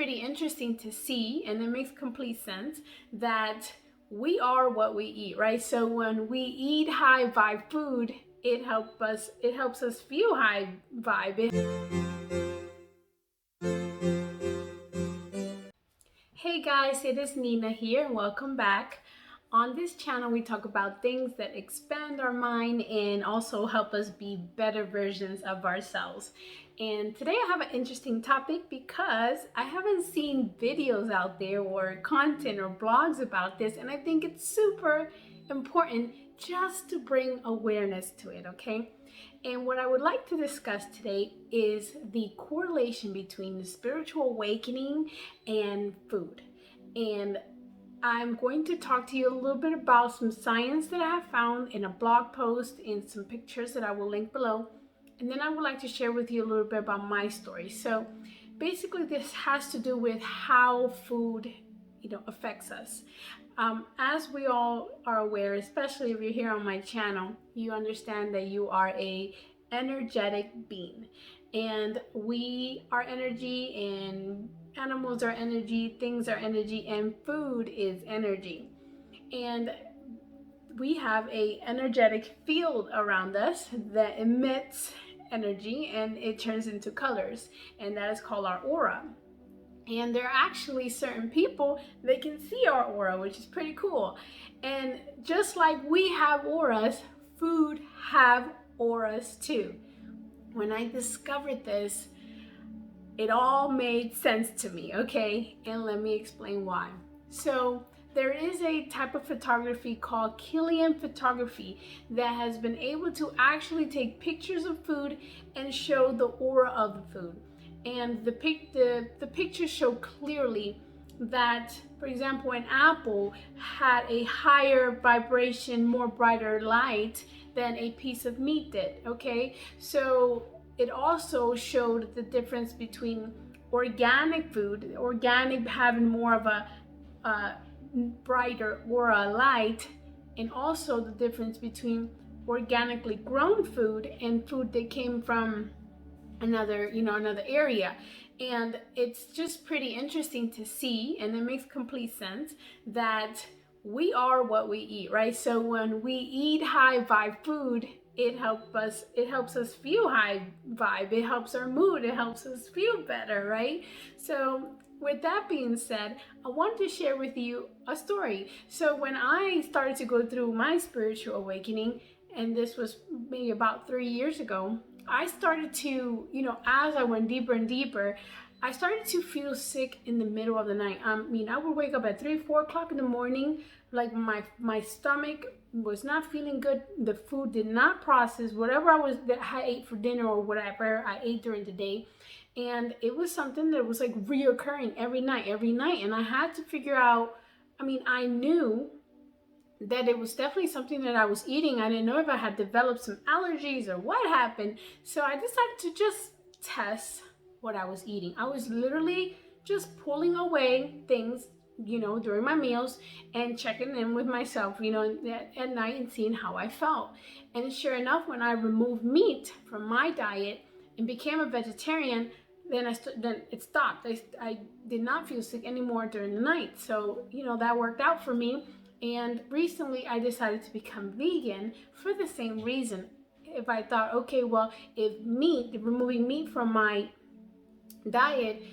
pretty interesting to see, and it makes complete sense that we are what we eat, right? So when we eat high vibe food, it helps us feel high vibe. Hey guys, it is Nina here and welcome back. On this channel, we talk about things that expand our mind and also help us be better versions of ourselves. And today I have an interesting topic because I haven't seen videos out there or content or blogs about this, and I think it's super important just to bring awareness to it, okay? And what I would like to discuss today is the correlation between the spiritual awakening and food. And I'm going to talk to you a little bit about some science that I have found in a blog post and some pictures that I will link below. And then I would like to share with you a little bit about my story. So basically this has to do with how food, affects us. As we all are aware, especially if you're here on my channel, you understand that you are a energetic being. And we are energy, and animals are energy, things are energy, and food is energy. And we have a energetic field around us that emits energy and it turns into colors, and that is called our aura. And there are actually certain people that can see our aura, which is pretty cool. And just like we have auras, food have auras too. When I discovered this, it all made sense to me, okay? And let me explain why. So there is a type of photography called Kirlian Photography that has been able to actually take pictures of food and show the aura of the food. And the pictures show clearly that, for example, an apple had a higher vibration, more brighter light than a piece of meat did, okay? So it also showed the difference between organic food, organic having more of a brighter aura light, and also the difference between organically grown food and food that came from another area. And it's just pretty interesting to see, and it makes complete sense that we are what we eat, right? So when we eat high vibe food, it helps us feel high vibe, it helps our mood, it helps us feel better, right? So with that being said, I want to share with you a story. So when I started to go through my spiritual awakening, and this was maybe about 3 years ago, I started to, as I went deeper and deeper, I started to feel sick in the middle of the night. I would wake up at 3, 4 o'clock in the morning, like my stomach was not feeling good. The food did not process whatever I ate for dinner or whatever I ate during the day. And it was something that was like reoccurring every night. And I had to figure out, I knew that it was definitely something that I was eating. I didn't know if I had developed some allergies or what happened. So I decided to just test what I was eating. I was literally just pulling away things, during my meals and checking in with myself, at night and seeing how I felt. And sure enough, when I removed meat from my diet and became a vegetarian, then it stopped. I did not feel sick anymore during the night. So, that worked out for me. And recently I decided to become vegan for the same reason. If I thought, okay, well, if removing meat from my diet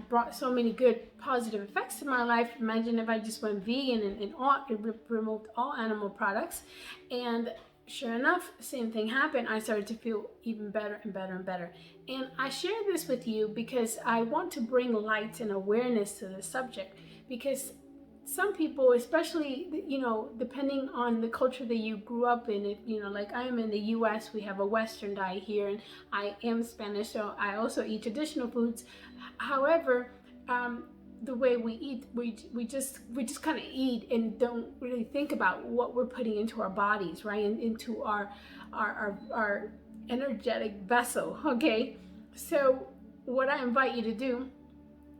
brought so many good positive effects to my life, imagine if I just went vegan and removed all animal products. And sure enough, same thing happened. I started to feel even better and better and better. And I share this with you because I want to bring light and awareness to the subject, because some people, especially, depending on the culture that you grew up in, like I am in the US, we have a Western diet here, and I am Spanish, so I also eat traditional foods. However, the way we eat, we just kind of eat and don't really think about what we're putting into our bodies, right? And into our energetic vessel, okay? So what I invite you to do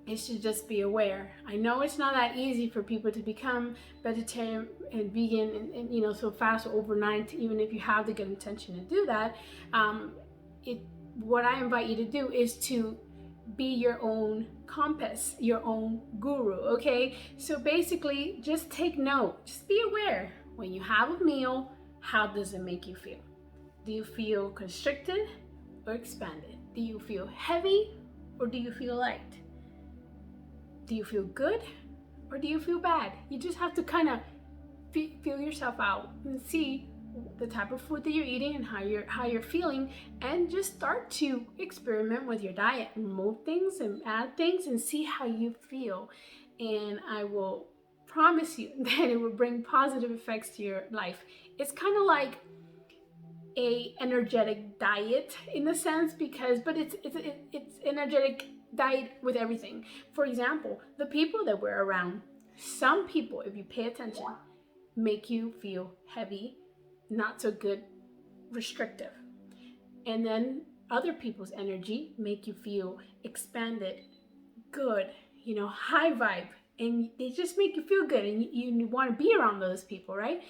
is to just be aware. I know it's not that easy for people to become vegetarian and vegan and so fast or overnight, even if you have the good intention to do that. What I invite you to do is to be your own compass, your own guru, okay? So basically, just take note, just be aware when you have a meal, how does it make you feel? Do you feel constricted or expanded? Do you feel heavy or do you feel light? Do you feel good or do you feel bad? You just have to kind of feel yourself out and see the type of food that you're eating and how you're feeling, and just start to experiment with your diet, remove things and add things and see how you feel. And I will promise you that it will bring positive effects to your life. It's kind of like a energetic diet in a sense, because but it's energetic diet with everything. For example, the people that we're around, some people, if you pay attention, make you feel heavy, not so good, restrictive. And then other people's energy make you feel expanded, good, high vibe. And they just make you feel good, and you want to be around those people, right?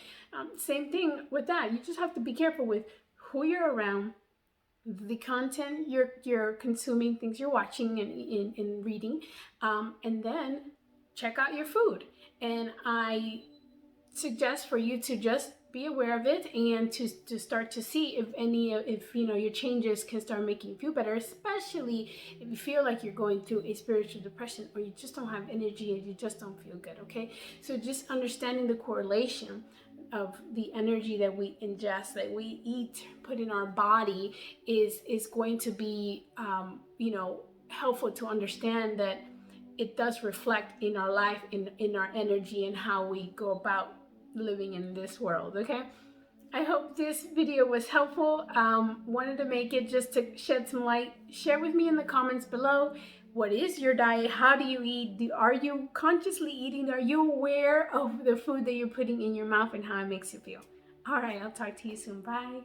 Same thing with that. You just have to be careful with who you're around, the content you're consuming, things you're watching and reading, and then check out your food. And I suggest for you to just be aware of it and to start to see if your changes can start making you feel better, especially if you feel like you're going through a spiritual depression or you just don't have energy and you just don't feel good. Okay, so just understanding the correlation of the energy that we ingest, that we eat, put in our body is going to be helpful to understand that it does reflect in our life, in our energy, and how we go about living in this world. Okay, I hope this video was helpful. Wanted to make it just to shed some light. Share with me in the comments below, what is your diet? How do you eat? Are you consciously eating? Are you aware of the food that you're putting in your mouth and how it makes you feel? All right, I'll talk to you soon. Bye.